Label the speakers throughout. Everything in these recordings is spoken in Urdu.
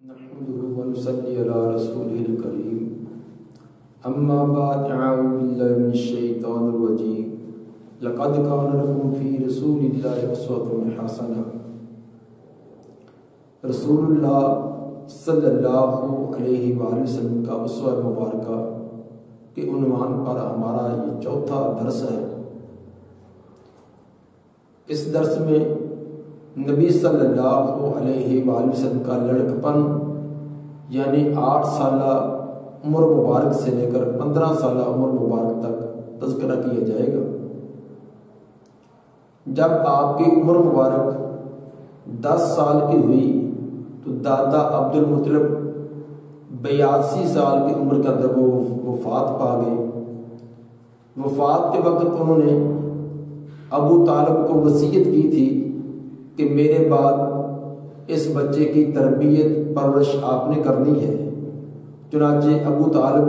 Speaker 1: نحمده ونصلي على رسوله الكريم اما بعد اعوذ بالله من الشيطان الرجيم لقد كان لكم في رسول الله اسوة حسنة۔ رسول اللہ صلی اللہ علیہ وآلہ وسلم کا اسوہ مبارکہ کے عنوان پر ہمارا یہ چوتھا درس ہے۔ اس درس میں نبی صلی اللہ علیہ وآلہ وسلم کا لڑکپن یعنی 8 سالہ عمر مبارک سے لے کر 15 سالہ عمر مبارک تک تذکرہ کیا جائے گا۔ جب آپ کی عمر مبارک 10 سال کی ہوئی تو دادا عبد المطلب 82 سال کی عمر کا اندر وہ وفات پا گئے۔ وفات کے وقت انہوں نے ابو طالب کو وصیت کی تھی کہ میرے بعد اس بچے کی تربیت پرورش آپ نے کرنی ہے۔ چنانچہ ابو طالب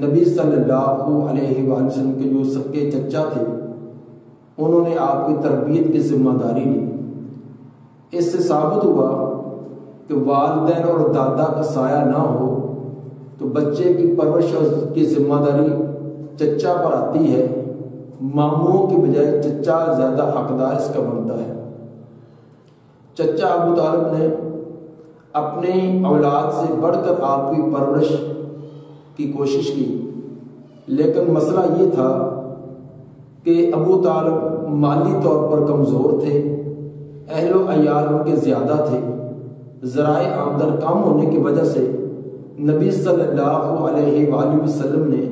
Speaker 1: نبی صلی اللہ علیہ وآلہ وسلم کے جو سکے چچا تھے انہوں نے آپ کی تربیت کی ذمہ داری لی۔ اس سے ثابت ہوا کہ والدین اور دادا کا سایہ نہ ہو تو بچے کی پرورش کی ذمہ داری چچا پر آتی ہے۔ ماموں کی بجائے چچا زیادہ حقدار اس کا بنتا ہے۔ چچا ابو طالب نے اپنی اولاد سے بڑھ کر آپ کی پرورش کی کوشش کی، لیکن مسئلہ یہ تھا کہ ابو طالب مالی طور پر کمزور تھے، اہل و عیال ان کے زیادہ تھے، ذرائع آمدن کم ہونے کی وجہ سے نبی صلی اللہ علیہ وآلہ وسلم نے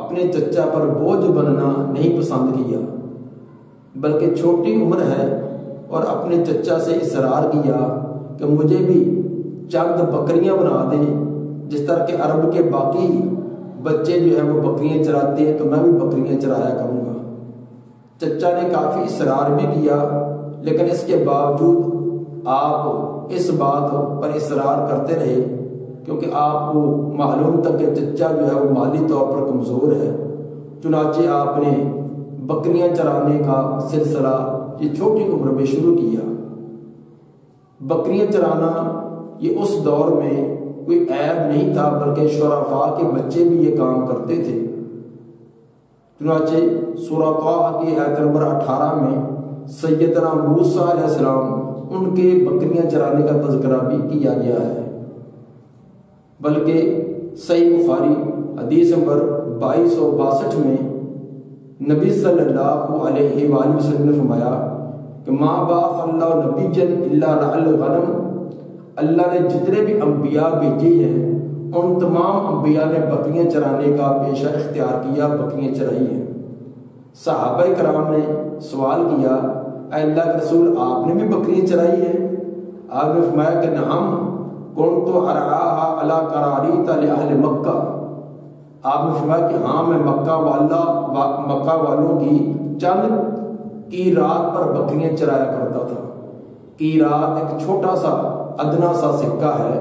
Speaker 1: اپنے چچا پر بوجھ بننا نہیں پسند کیا، بلکہ چھوٹی عمر ہے اور اپنے چچا سے اصرار کیا کہ مجھے بھی چند بکریاں بنا دیں، جس طرح کہ عرب کے باقی بچے جو ہیں وہ بکریاں چراتے ہیں تو میں بھی بکریاں چرایا کروں گا۔ چچا نے کافی اصرار بھی کیا، لیکن اس کے باوجود آپ اس بات پر اصرار کرتے رہے کیونکہ آپ کو معلوم تھا کہ چچا جو ہے وہ مالی طور پر کمزور ہے۔ چنانچہ آپ نے بکریاں چرانے کا سلسلہ یہ چھوٹی عمر میں شروع کیا۔ بکریاں چرانا یہ اس دور میں کوئی عیب نہیں تھا، بلکہ شرفاء کے بچے بھی یہ کام کرتے تھے۔ چنانچہ سورہ طٰہٰ کی آیت نمبر 18 میں سیدنا موسیٰ علیہ السلام ان کے بکریاں چرانے کا تذکرہ بھی کیا گیا ہے۔ بلکہ صحیح بخاری حدیث نمبر 2262 میں نبی صلی اللہ علیہ وآلہ وسلم نے فرمایا کہ ما بعث اللہ نبیا الا رعى الغنم، اللہ نے جتنے بھی انبیاء بھیجے ہیں ان تمام انبیاء نے بکریاں چرانے کا پیشہ اختیار کیا، بکریاں چرائی ہیں۔ صحابہ کرام نے سوال کیا اے اللہ کے رسول آپ نے بھی بکریاں چرائی ہیں؟ آپ نے فرمایا کہ نعم کنت ارعاها علی قراریط لأہل مکہ، آپ نے فرمایا کہ ہاں میں مکہ والوں کی چند قیراط پر بکریاں چرایا کرتا تھا۔ قیراط ایک چھوٹا سا ادنا سا سکہ ہے،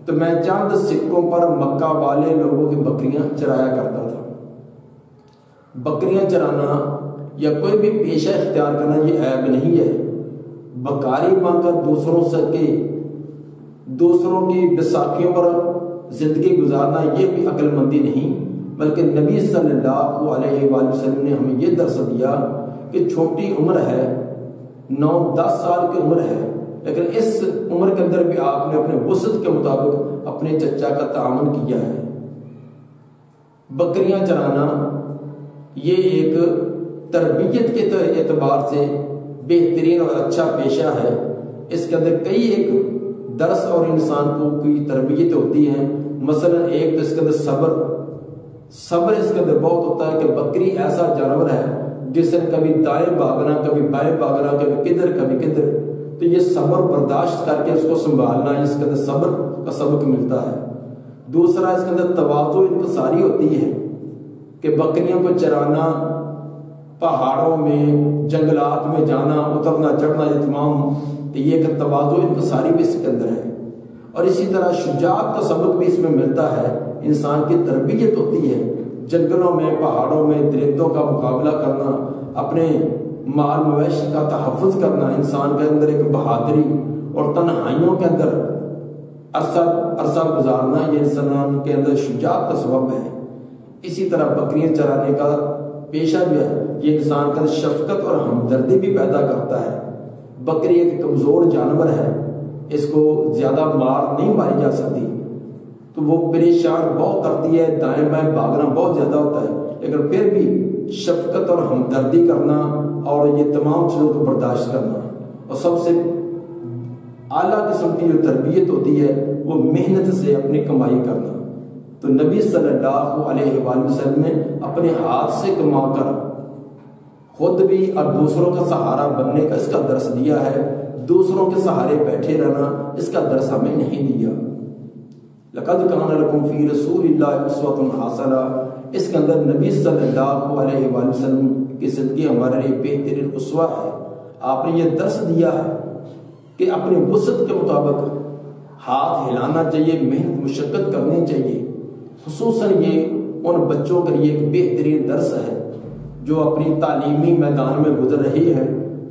Speaker 1: تو میں چند سکوں پر مکہ والے لوگوں کی بکریاں چرایا کرتا تھا۔ بکریاں چرانا یا کوئی بھی پیشہ اختیار کرنا یہ عیب نہیں ہے۔ بکاری بن کر دوسروں کی بیساکھیوں پر زندگی گزارنا یہ بھی عقل مندی نہیں، بلکہ نبی صلی اللہ علیہ وآلہ وسلم نے ہمیں یہ درس دیا کہ چھوٹی عمر ہے، 9-10 سال کی عمر ہے، لیکن اس عمر کے اندر بھی آپ نے اپنے وسعت کے مطابق اپنے چچا کا تعاون کیا ہے۔ بکریاں چرانا یہ ایک تربیت کے اعتبار سے بہترین اور اچھا پیشہ ہے۔ اس کے اندر کئی ایک درس اور انسان کو کوئی تربیت ہوتی ہے، مثلا ایک تو اس کے اندر صبر اس کے اندر بہت ہوتا ہے کہ بکری ایسا جانور ہے جس نے کبھی دائیں بھاگنا، کبھی بائیں بھاگنا، کبھی کدھر کبھی کدھر، تو یہ صبر برداشت کر کے اس کو سنبھالنا ہے، اس کے اندر صبر کا سبق ملتا ہے۔ دوسرا اس کے اندر تواضع انکساری ہوتی ہے کہ بکریوں کو چرانا، پہاڑوں میں جنگلات میں جانا، اترنا چڑھنا، یہ تمام تو یہ ایک تواضع انکساری بھی اس کے اندر ہے۔ اور اسی طرح شجاعت کا سبق بھی اس میں ملتا ہے، انسان کی تربیت ہوتی ہے، جنگلوں میں پہاڑوں میں درندوں کا مقابلہ کرنا، اپنے مال مویشی کا تحفظ کرنا، انسان کے اندر ایک بہادری اور تنہائیوں کے اندر عرصہ گزارنا یہ انسان کے اندر شجاعت کا سبب ہے۔ اسی طرح بکریاں چرانے کا پیشہ جو ہے یہ انسان کے اندر شفقت اور ہمدردی بھی پیدا کرتا ہے۔ بکری ایک کمزور جانور ہے، اس کو زیادہ مار نہیں ماری جا سکتی، تو وہ پریشان بہت کرتی ہے، دائیں بائیں بھاگنا بہت زیادہ ہوتا ہے، لیکن پھر بھی شفقت اور ہمدردی کرنا اور یہ تمام چیزوں کو برداشت کرنا، اور سب سے اعلیٰ قسم کی جو تربیت ہوتی ہے وہ محنت سے اپنی کمائی کرنا۔ تو نبی صلی اللہ علیہ وآلہ وسلم نے اپنے ہاتھ سے کما کر خود بھی اور دوسروں کا سہارا بننے کا اس کا درس دیا ہے، دوسروں کے سہارے بیٹھے رہنا اس کا درس ہمیں نہیں دیا۔ لقد کان لکم فی رسول اللہ اسوۃ حسنہ، اس کے اندر نبی صلی اللہ علیہ وآلہ وسلم کی زندگی ہمارے لیے بہترین اسوہ ہے۔ آپ نے یہ درس دیا ہے کہ اپنی وسعت کے مطابق ہاتھ ہلانا چاہیے، محنت مشقت کرنی چاہیے۔ خصوصاً یہ ان بچوں کے لیے ایک بہترین درس ہے جو اپنی تعلیمی میدان میں گزر رہی ہے،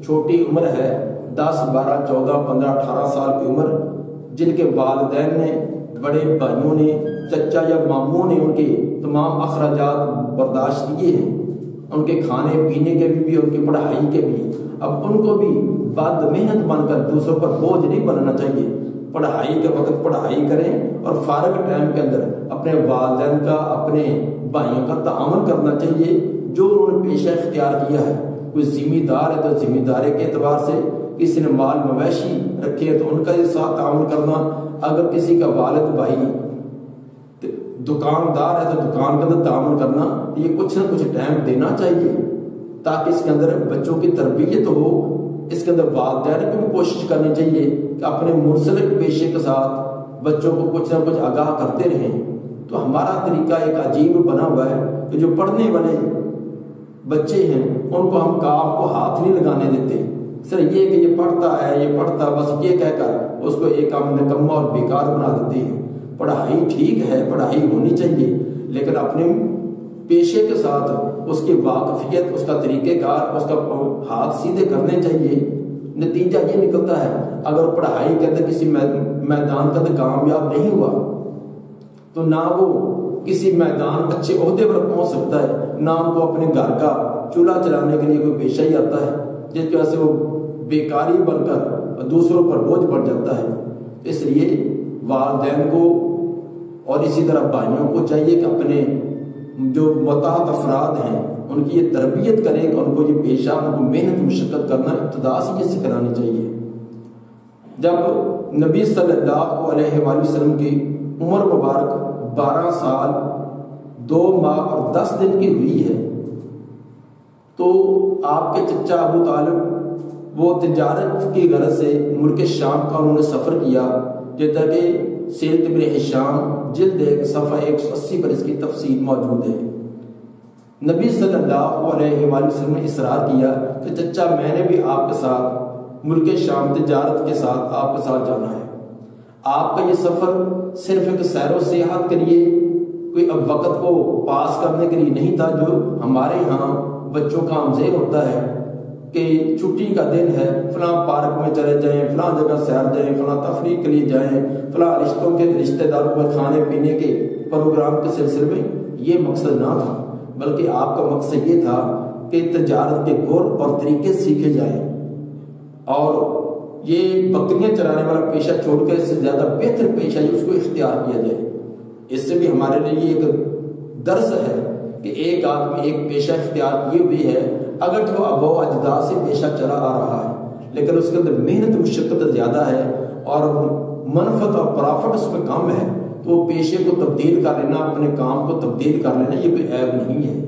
Speaker 1: چھوٹی عمر ہے، 10 12 14 15 18 سال کی عمر، جن کے والدین نے، بڑے بھائیوں نے، چچا یا ماموں نے ان کے تمام اخراجات برداشت کیے ہیں، ان کے کھانے پینے کے بھی ان کی پڑھائی کے بھی۔ اب ان کو بھی بد محنت بن کر دوسروں پر بوجھ نہیں بننا چاہیے، پڑھائی کے وقت پڑھائی کریں اور فارغ ٹائم کے اندر اپنے والدین کا، اپنے بھائیوں کا تعاون کرنا چاہیے جو انہوں نے پیشہ اختیار کیا ہے۔ کوئی ذمہ دار ہے تو ذمہ داری کے اعتبار سے، کسی نے مال مویشی رکھے تو ان کا ساتھ تعاون کرنا، اگر کسی کا والد بھائی دکاندار ہے تو دکان کے اندر تعاون کرنا، یہ کچھ نہ کچھ ٹائم دینا چاہیے تاکہ اس کے اندر بچوں کی تربیت ہو۔ اس کے اندر والدین کو بھی کوشش کرنی چاہیے کہ اپنے منسلک پیشے کے ساتھ بچوں کو کچھ نہ کچھ آگاہ کرتے رہیں۔ تو ہمارا طریقہ ایک عجیب بنا ہوا ہے کہ جو پڑھنے والے بچے ہیں ان کو ہم کام کو ہاتھ نہیں لگانے دیتے، صرف یہ کہ یہ پڑھتا ہے، یہ پڑھتا، بس یہ کہہ کر اس کو ایک کام نکما اور بیکار بنا دیتے ہیں۔ پڑھائی ٹھیک ہے، پڑھائی ہونی چاہیے، لیکن اپنے پیشے کے ساتھ اس کی واقفیت، اس کا طریقہ کار، اس کا ہاتھ سیدھے کرنے چاہیے۔ نتیجہ یہ نکلتا ہے اگر پڑھائی کے اندر کسی میدان کا کامیاب نہیں ہوا تو نہ وہ کسی میدان اچھے عہدے پر پہنچ سکتا ہے، نہ ان کو اپنے گھر کا چولہا چلانے کے لیے کوئی پیشہ ہی آتا ہے، جس کی وجہ سے وہ بیکاری بن کر دوسروں پر بوجھ بڑھ جاتا ہے۔ اس لیے والدین کو اور اسی طرح بھائیوں کو چاہیے کہ اپنے جو متحد افراد ہیں ان کی یہ تربیت کریں کہ ان کو یہ پیشہ، ان کو محنت مشقت کرنا ابتدا سے یہ سکھلانی چاہیے۔ جب نبی صلی اللہ علیہ وآلہ وسلم کی عمر مبارک 12 سال 2 ماہ اور 10 دن کی ہوئی ہے تو آپ کے چچا ابو طالب وہ تجارت کی غرض سے ملک شام کا انہوں نے سفر کیا، جیسا کہ سیرت ابن ہشام جلد 1 صفحہ 180 پر اس کی تفصیل موجود ہے۔ نبی صلی اللہ علیہ وآلہ وسلم نے اصرار کیا کہ چچا میں نے بھی آپ کے ساتھ ملک شام تجارت کے ساتھ آپ کے ساتھ جانا ہے۔ آپ کا یہ سفر صرف ایک سیر و سیاحت کے لیے، کوئی اب وقت کو پاس کرنے کے لیے نہیں تھا جو ہمارے ہاں بچوں کا عام ذہن ہوتا ہے کہ چھٹی کا دن ہے، فلاں پارک میں چلے جائیں، فلاں جگہ سیر جائیں، فلاں تفریح کے لیے جائیں، فلاں رشتہ داروں کے کھانے پینے کے پروگرام کے سلسلے میں۔ یہ مقصد نہ تھا، بلکہ آپ کا مقصد یہ تھا کہ تجارت کے گر اور طریقے سیکھے جائیں اور یہ بکریاں چرانے والا پیشہ چھوڑ کر اس سے زیادہ بہتر پیشہ اس کو اختیار کیا جائے۔ اس سے بھی ہمارے لیے ایک درس ہے کہ ایک آدمی ایک پیشہ اختیار کیے ہوئی ہے، اگر وہ ابو اجداد سے پیشہ چلا آ رہا ہے لیکن اس کے اندر محنت مشقت زیادہ ہے اور منفعت اور پرافٹ اس میں کم ہے، تو وہ پیشے کو تبدیل کر لینا، اپنے کام کو تبدیل کر لینا یہ کوئی عیب نہیں ہے۔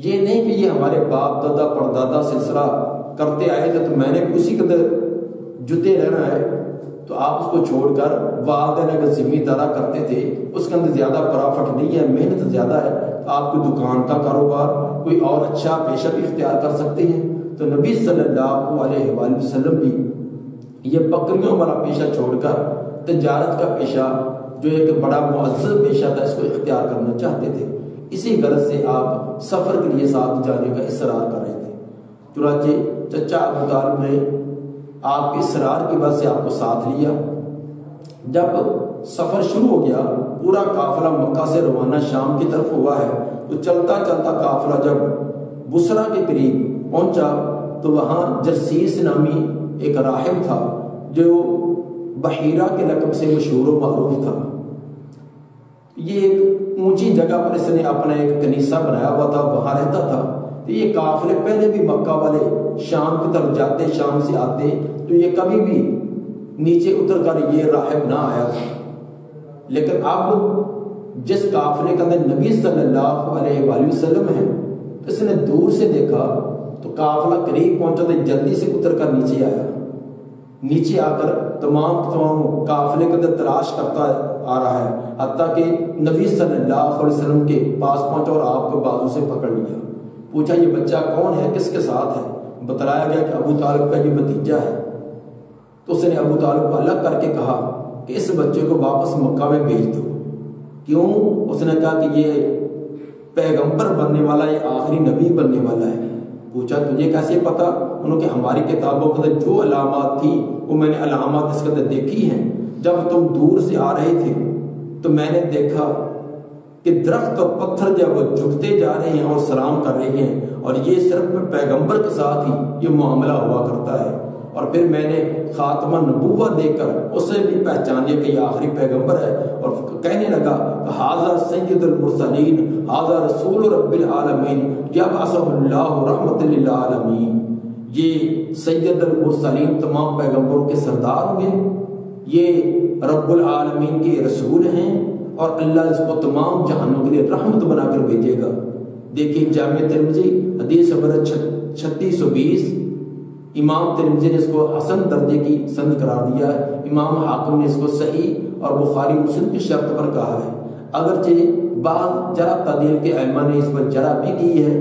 Speaker 1: یہ نہیں کہ یہ ہمارے باپ دادا پردادا سلسلہ کرتے آئے تھے تو میں نے بھی اسی کے اندر جتے رہنا ہے، تو آپ اس کو چھوڑ کر والدین اگر ذمہ دارا کرتے تھے اس کے اندر زیادہ پرافٹ نہیں ہے، محنت زیادہ ہے، تو آپ کو دکان کا کاروبار کوئی اور اچھا پیشہ بھی اختیار کر سکتے ہیں۔ تو نبی صلی اللہ علیہ وآلہ وسلم بھی یہ بکریوں والا پیشہ چھوڑ کر تجارت کا پیشہ جو ایک بڑا معزز پیشہ تھا اس کو اختیار کرنا چاہتے تھے۔ اسی غرض سے آپ سفر کے لیے ساتھ جانے کا اصرار کر رہے تھے۔ چنانچہ چچا ابو طالب نے آپ کے اصرار کی وجہ سے آپ کو ساتھ لیا جب سفر شروع ہو گیا، پورا قافلہ مکہ سے روانہ شام کی طرف ہوا ہے، تو چلتا چلتا قافلہ جب بصرہ کے قریب پہنچا تو وہاں جرسیس نامی ایک راہب تھا جو بحیرہ کے لقب سے مشہور و معروف تھا۔ یہ ایک اونچی جگہ پر اس نے اپنا ایک کنیسہ بنایا ہوا تھا، وہاں رہتا تھا۔ تو یہ قافلے پہلے بھی مکہ والے شام کی طرف جاتے، شام سے آتے، تو یہ کبھی بھی نیچے اتر کر یہ راہب نہ آیا تھا۔ لیکن اب جس قافلے کے اندر نبی صلی اللہ علیہ وآلہ وسلم ہے، اس نے دور سے دیکھا تو قافلہ قریب پہنچا تو جلدی سے اتر کر نیچے آیا۔ نیچے آ کر تمام قافلے کے اندر تلاش کرتا آ رہا ہے، حتیٰ کہ نبی صلی اللہ علیہ وسلم کے پاس پہنچا اور آپ کو بازو سے پکڑ لیا۔ پوچھا یہ بچہ کون ہے، کس کے ساتھ ہے؟ بتلایا گیا کہ ابو طالب کا یہ بھتیجا ہے۔ تو اس نے ابو طالب کو الگ کر کے کہا کہ اس بچے کو واپس مکہ میں بھیج دو۔ کیوں؟ اس نے کہا کہ یہ پیغمبر بننے والا، یہ آخری نبی بننے والا ہے۔ پوچھا تجھے کیسے پتا؟ انہوں نے کہ ہماری کتابوں کے اندر جو علامات تھی وہ میں نے علامات اس کے اندر دیکھی ہیں۔ جب تم دور سے آ رہے تھے تو میں نے دیکھا کہ درخت اور پتھر جب وہ جھکتے جا رہے ہیں اور سلام کر رہے ہیں، اور یہ صرف پیغمبر کے ساتھ ہی یہ معاملہ ہوا کرتا ہے۔ اور پھر میں نے خاتمہ نبوت دیکھ کر اسے بھی پہچان لیا کہ یہ آخری پیغمبر ہے، اور کہنے لگا کہ ھذا سید المرسلین، ھذا رسول رب العالمین، یبعثہ اللہ رحمۃ للعالمین۔ یہ سید المرسلین تمام پیغمبروں کے سردار ہوں گے، یہ رب العالمین کے رسول ہیں، اور اللہ اس کو تمام جہانوں کے لیے رحمت بنا کر بھیجے گا۔ دیکھیے جامع ترمذی حدیث نمبر 3620، امام ترمذی نے اس کو حسن درجے کی سند قرار دیا ہے، امام حاکم نے اس کو صحیح اور بخاری مسلم کی شرط پر کہا ہے۔ اگرچہ بعض جرح تعدیل کے علماء نے اس پر جرح بھی کی ہے،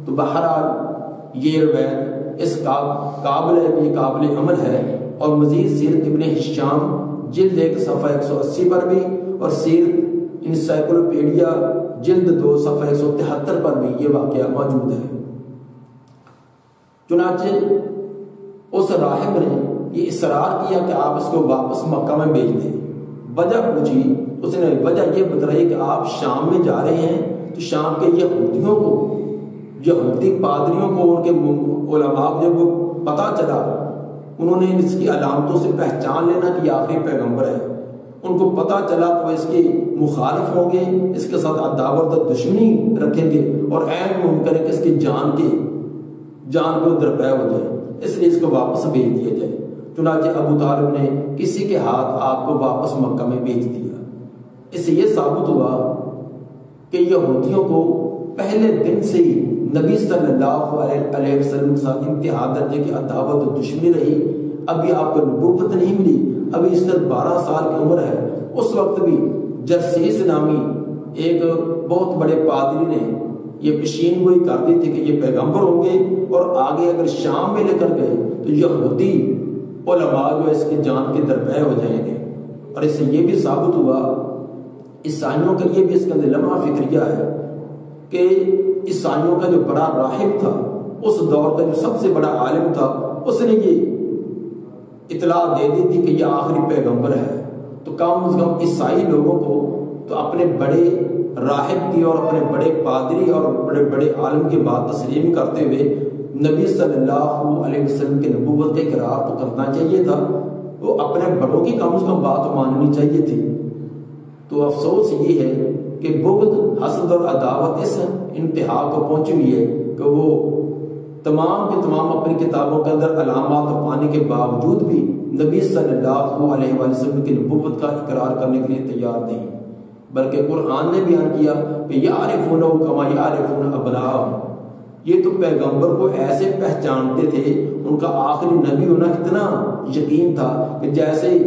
Speaker 1: تو بہرحال یہ روایت اس قابل ہے، یہ قابل عمل ہے۔ اور مزید سیرت ابن ہشام جلد 1 صفحہ 180 پر بھی، اور سیرت انسائکلوپیڈیا جلد 2 صفحہ 173 پر بھی یہ واقعہ موجود ہے۔ چنانچہ اس راہب نے یہ اصرار کیا کہ آپ اس کو واپس مکہ میں بھیج دیں۔ وجہ پوچھی، اس نے وجہ یہ بتلائی کہ آپ شام میں جا رہے ہیں تو شام کے یہودیوں کو، یہودی پادریوں کو، ان کے علماء کو جب وہ پتہ چلا، انہوں نے اس کی علامتوں سے پہچان لینا کہ یہ آخری پیغمبر ہے۔ ان کو پتہ چلا تو اس کے مخالف ہوں گے، اس کے ساتھ عداوت اور دشمنی رکھیں گے، اور عین ممکن ہے کہ اس کی جان کو درپے ہو جائے، اس لیے اس کو واپس بھیج دیا جائے۔ چنانچہ ابو طالب نے کسی کے ہاتھ آپ کو واپس مکہ میں بھیج دیا۔ اس سے یہ ثابت ہوا کہ یہودیوں کو پہلے دن سے ہی نبی صلی اللہ علیہ وسلم کے ساتھ انتہا درجے کی عداوت و دشمنی رہی۔ ابھی آپ کو نبوت نہیں ملی، ابھی صرف 12 سال کی عمر ہے۔ اس وقت بھی جرسیس نامی ایک بہت بڑے پادری نے یہ پیشین گوئی کر دی تھی کہ یہ پیغمبر ہوں گے، اور آگے اگر شام میں لے کر گئے تو یہودی علماء جو اس کی جان کے درپے ہو جائیں گے۔ اور اس سے یہ بھی ثابت ہوا، عیسائیوں کے لیے بھی اس کے اندر لمحہ فکریہ ہے کہ عیسائیوں کا جو بڑا راہب تھا، اس دور کا جو سب سے بڑا عالم تھا، اس نے یہ اطلاع دے دی تھی کہ یہ آخری پیغمبر ہے۔ تو کم از کم عیسائی لوگوں کو تو اپنے بڑے راہب کی اور اپنے بڑے پادری اور بڑے بڑے عالم کی بات تسلیم کرتے ہوئے نبی صلی اللہ علیہ وسلم کے نبوت کا اقرار تو کرنا چاہیے تھا، وہ اپنے بڑوں کی کم از کم بات ماننی چاہیے تھی۔ تو افسوس یہ ہے کہ بغض، حسد اور عداوت اس انتہا کو پہنچی ہوئی ہے کہ وہ تمام کے تمام اپنی کتابوں کے اندر علامات پانے کے باوجود بھی نبی صلی اللہ علیہ وسلم کی نبوت کا اقرار کرنے کے لیے تیار نہیں، بلکہ قرآن نے بیان کیا کہ یعرفونہ کما یعرفون ابناءہم، یہ تو پیغمبر کو ایسے پہچانتے تھے، ان کا آخری نبی ہونا اتنا یقین تھا کہ جیسے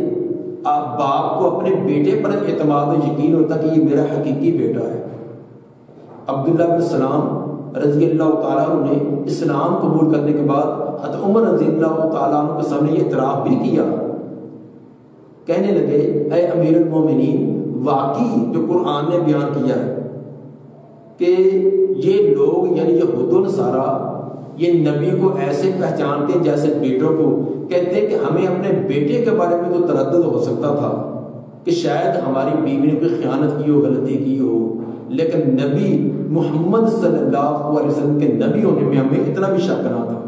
Speaker 1: آپ باپ کو اپنے بیٹے پر اعتماد و یقین ہوتا کہ یہ میرا حقیقی بیٹا ہے۔ عبداللہ بن سلام رضی اللہ تعالیٰ عنہ نے اسلام قبول کرنے کے بعد حضرت عمر رضی اللہ تعالیٰ عنہ کے سامنے یہ اعتراف بھی کیا، کہنے لگے اے امیر المومنین، واقعی جو قرآن نے بیان کیا ہے کہ یہ لوگ یعنی یہود و نصارہ یہ نبی کو ایسے پہچانتے جیسے بیٹوں کو، کہتے کہ ہمیں اپنے بیٹے کے بارے میں تو تردد ہو سکتا تھا کہ شاید ہماری بیوی نے کوئی خیانت کی ہو، غلطی کی ہو، لیکن نبی محمد صلی اللہ علیہ وسلم کے نبی ہونے میں ہمیں اتنا بھی شک نہ تھا۔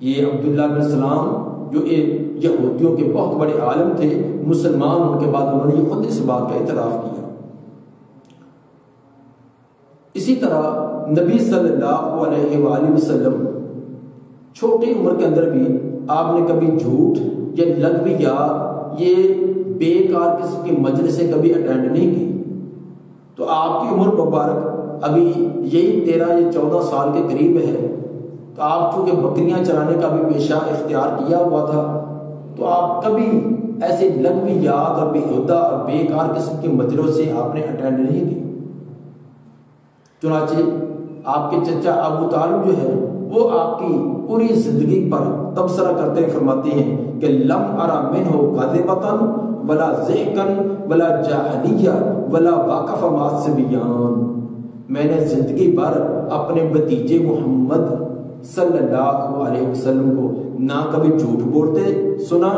Speaker 1: یہ عبداللہ بن سلام جو یہودیوں کے بہت بڑے عالم تھے، مسلمان ہونے کے بعد انہوں نے خود اس بات کا اعتراف کیا۔ اسی طرح نبی صلی اللہ علیہ وآلہ وسلم چھوٹی عمر کے اندر بھی آپ نے کبھی جھوٹ یا لغویات، یہ بیکار قسم کی مجلسیں کبھی اٹینڈ نہیں کی۔ تو آپ کی عمر مبارک ابھی یہی 13 یا 14 سال کے قریب ہے، تو آپ چونکہ بکریاں چرانے کا بھی پیشہ اختیار کیا ہوا تھا، تو آپ کبھی ایسے لغویات اور بیہودہ اور بیکار قسم کی مجلسیں آپ نے اٹینڈ نہیں کی۔ چنانچہ آپ کے چچا ابو طالب جو ہے وہ آپ کی پوری زندگی پر تبصرہ کرتے فرماتے ہیں کہ لم ارا منہ کذبۃ ولا ضحکا ولا جاہلیہ ولا واقف مع الصبیان، میں نے زندگی بھر اپنے بھتیجے محمد صلی اللہ علیہ وسلم کو نہ کبھی جھوٹ بولتے سنا،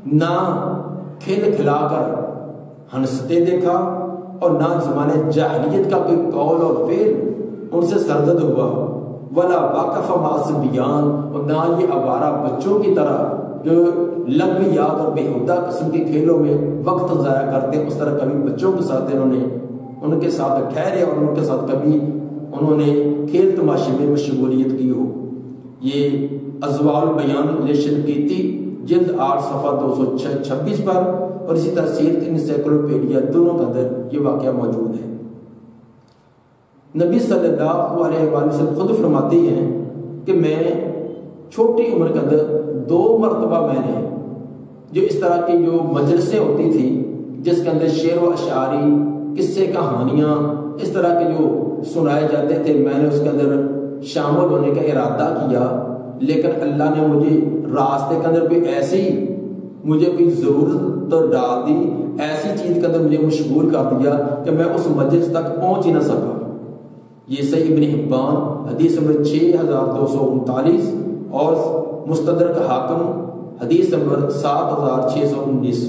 Speaker 1: نہ کھل کھلا کر ہنستے دیکھا، اور نہ زمانے جاہلیت کا کوئی قول اور فعل ان سے سرزد ہوا، ولا واقف مع الصبیان، اور نہ یہ آوارہ بچوں کی طرح جو لغویات اور بیہودہ قسم کے کھیلوں میں وقت ضائع کرتے ہیں، اس طرح کبھی بچوں کے ساتھ انہوں نے ان کے ساتھ ٹھہرے اور ان کے ساتھ کبھی انہوں نے کھیل تماشے میں مشغولیت کی ہو۔ یہ ازوال بیان لشنقیطی جلد 8 صفحہ 226 پر، اور اسی طرح سیرت انسائکلوپیڈیا دونوں کے اندر یہ واقعہ موجود ہے۔ نبی صلی اللہ علیہ وآلہ وسلم خود فرماتے ہیں کہ میں چھوٹی عمر کے اندر 2 مرتبہ میں نے جو اس طرح کی جو مجلسیں ہوتی تھی جس کے اندر شعر و اشعاری، قصے کہانیاں اس طرح کے جو سنائے جاتے تھے، میں نے اس کے اندر شامل ہونے کا ارادہ کیا، لیکن اللہ نے مجھے راستے کے اندر کوئی ایسی مجھے کوئی ضرورت تو ڈال دی، ایسی چیز کے اندر مجھے مشغول کر دیا کہ میں اس مجلس تک پہنچ ہی نہ سکا۔ یہ صحیح ابن حبان حدیث نمبر 6239 اور مستدرک حاکم حدیث نمبر 7619۔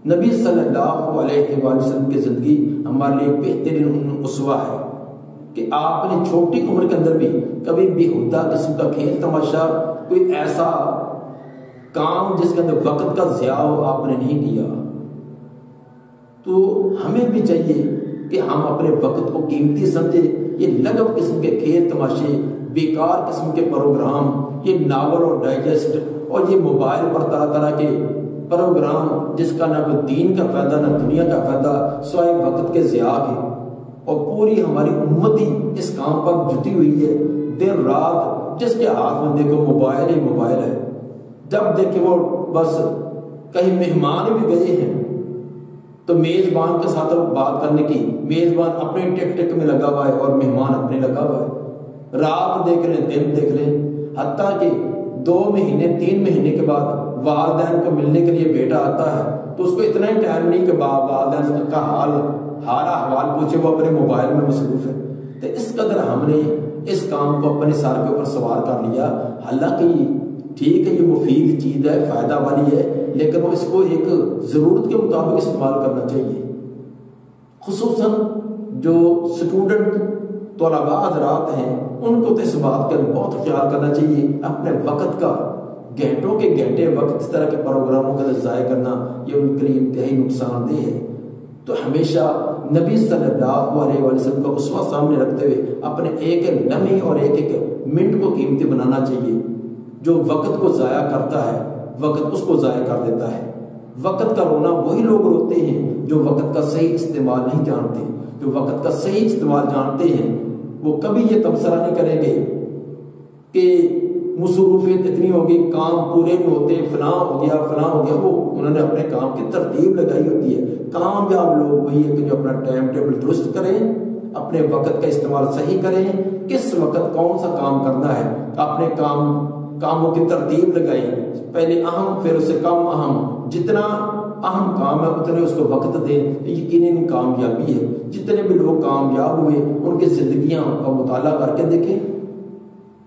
Speaker 1: نبی صلی اللہ علیہ وآلہ وسلم کی زندگی ہمارے لیے بہترین اسوہ ہے کہ آپ نے چھوٹی عمر کے اندر بھی کبھی بیہودہ قسم کا کھیل تماشا، کوئی ایسا کام جس کے اندر وقت کا ضیاع ہو آپ نے نہیں کیا۔ تو ہمیں بھی چاہیے کہ ہم اپنے وقت کو قیمتی سمجھے۔ یہ لغو قسم کے کھیل تماشے، بیکار قسم کے پروگرام، یہ ناول اور ڈائجسٹ اور یہ موبائل پر طرح طرح کے پروگرام جس کا نہ کوئی دین کا فائدہ نہ دنیا کا فائدہ، سوائے وقت کے ضیاع ہے، اور پوری ہماری امت ہی اس کام پر جٹی ہوئی ہے۔ دن رات جس کے ہاتھ میں دیکھو موبائل ہی موبائل ہے، جب دیکھے وہ بس کہیں مہمان بھی گئے ہیں تو میزبان کے ساتھ بات کرنے کی، میزبان اپنے ٹک ٹک میں لگا ہوا ہے اور مہمان اپنے لگا ہوا ہے، رات دیکھ لیں دن دیکھ لیں، حتیٰ کہ 2 مہینے 3 مہینے کے بعد والدین کو ملنے کے لیے بیٹا آتا ہے تو اس کو اتنا ہی ٹائم نہیں کہ والدین کا حال احوال پوچھے، وہ اپنے موبائل میں مصروف ہے۔ تو اس قدر ہم نے اس کام کو اپنے سر کے اوپر سوار کر لیا۔ حالانکہ ٹھیک ہے یہ مفید چیز ہے، فائدہ والی ہے، لیکن وہ اس کو ایک ضرورت کے مطابق استعمال کرنا چاہیے۔ خصوصاً جو اسٹوڈنٹ طلباء حضرات ہیں ان کو تو اس بات کا بہت خیال کرنا چاہیے، اپنے وقت کا گھنٹوں کے گھنٹے وقت اس طرح کے پروگراموں کا ضائع کرنا یہ ان کے لیے انتہائی نقصان دہ ہے۔ تو ہمیشہ نبی صلی اللہ علیہ وسلم کا اسوہ سامنے رکھتے ہوئے اپنے ایک ایک لمحے اور ایک ایک منٹ کو قیمتی بنانا چاہیے۔ جو وقت کو ضائع کرتا ہے وقت اس کو ضائع کر دیتا ہے۔ وقت کا رونا وہی لوگ روتے ہیں جو وقت کا صحیح استعمال نہیں جانتے۔ جو وقت کا صحیح استعمال جانتے ہیں وہ کبھی یہ تبصرہ نہیں کریں گے کہ مصروفیت اتنی ہوگی، کام پورے نہیں ہوتے، فلاں ہو گیا فلاں ہو گیا۔ وہ انہوں نے اپنے کام کی ترتیب لگائی ہوتی ہے۔ کامیاب لوگ وہی ہے کہ جو اپنا ٹائم ٹیبل درست کریں، اپنے وقت کا استعمال صحیح کریں، کس وقت کون سا کام کرنا ہے، اپنے کاموں کی ترتیب لگائیں، پہلے اہم پھر اس سے کم اہم، جتنا اہم کام ہے اتنے اس کو وقت دیں، یقیناً کامیابی ہے۔ جتنے بھی لوگ کامیاب ہوئے ان کی زندگیاں کا مطالعہ کر کے دیکھیں،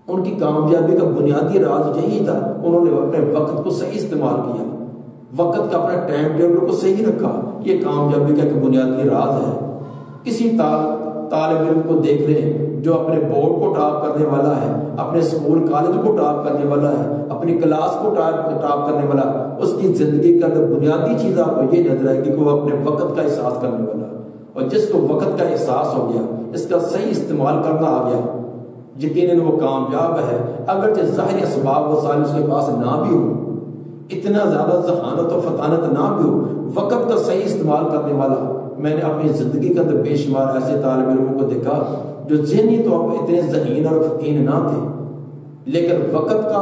Speaker 1: ان کی کامیابی کا بنیادی راز یہی تھا، انہوں نے اپنے وقت کو صحیح استعمال کیا، وقت کا اپنا ٹائم ٹیبل کو صحیح رکھا۔ یہ کامیابی کا ایک بنیادی راز ہے۔ کسی طالب علم کو دیکھ لیں جو اپنے بورڈ کو ٹاپ کرنے والا ہے، اپنے اسکول کالج کو ٹاپ کرنے والا ہے، اپنی کلاس کو ٹاپ کرنے والا، اس کی زندگی کا اندر بنیادی چیز آپ کو یہ نظر آئے گی کہ وہ اپنے وقت کا احساس کرنے والا ہے۔ اور جس کو وقت کا احساس ہو گیا، اس کا صحیح استعمال کرنا آ گیا، یقیناً وہ کامیاب ہے۔ اگرچہ ظاہری اسباب وسائل اس کے پاس نہ بھی ہوں، اتنا زیادہ ذہانت و فطانت نہ بھی ہو، وقت کا صحیح استعمال کرنے والا، میں نے اپنی زندگی کے اندر بے شمار ایسے طالب علموں کو دیکھا جو ذہنی طور پر اتنے ذہین اور فطین نہ تھے، لیکن وقت کا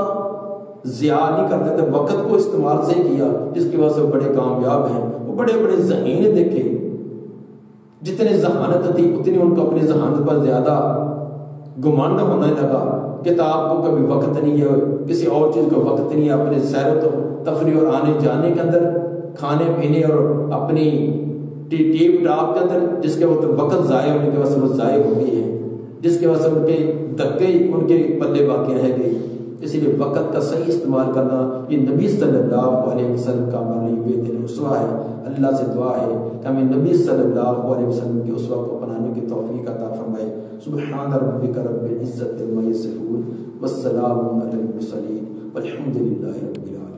Speaker 1: ضیاع نہیں کرتے تھے، وقت کو استعمال سے کیا، جس کی وجہ سے وہ بڑے کامیاب ہیں۔ وہ بڑے بڑے ذہین دیکھے، جتنے ذہانت تھی اتنی ان کو اپنی ذہانت پر زیادہ گمانڈ ہونے لگا۔ کتاب کو کبھی وقت نہیں ہے، کسی اور چیز کو وقت نہیں ہے، اپنے سیر و تفریح اور آنے جانے کے اندر، کھانے پینے اور اپنی ٹیپ ٹاپ کے اندر، جس کے وقت ضائع ہونے کی وجہ سے وہ ضائع ہو گئی ہے، جس کی وجہ سے ان کے دھکے ان کے پلے باقی رہ گئی۔ اسی لیے وقت کا صحیح استعمال کرنا یہ نبی صلی اللہ علیہ وسلم کا ہمارے لیے بہترین اسوہ ہے۔ اللہ سے دعا ہے کہ ہمیں نبی صلی اللہ علیہ وسلم کے اسوہ کو اپنانے کی توفیق عطا فرمائے۔ سبحان ربک رب العزت عما یصفون والسلام علی المرسلین والحمد للہ رب العالمین۔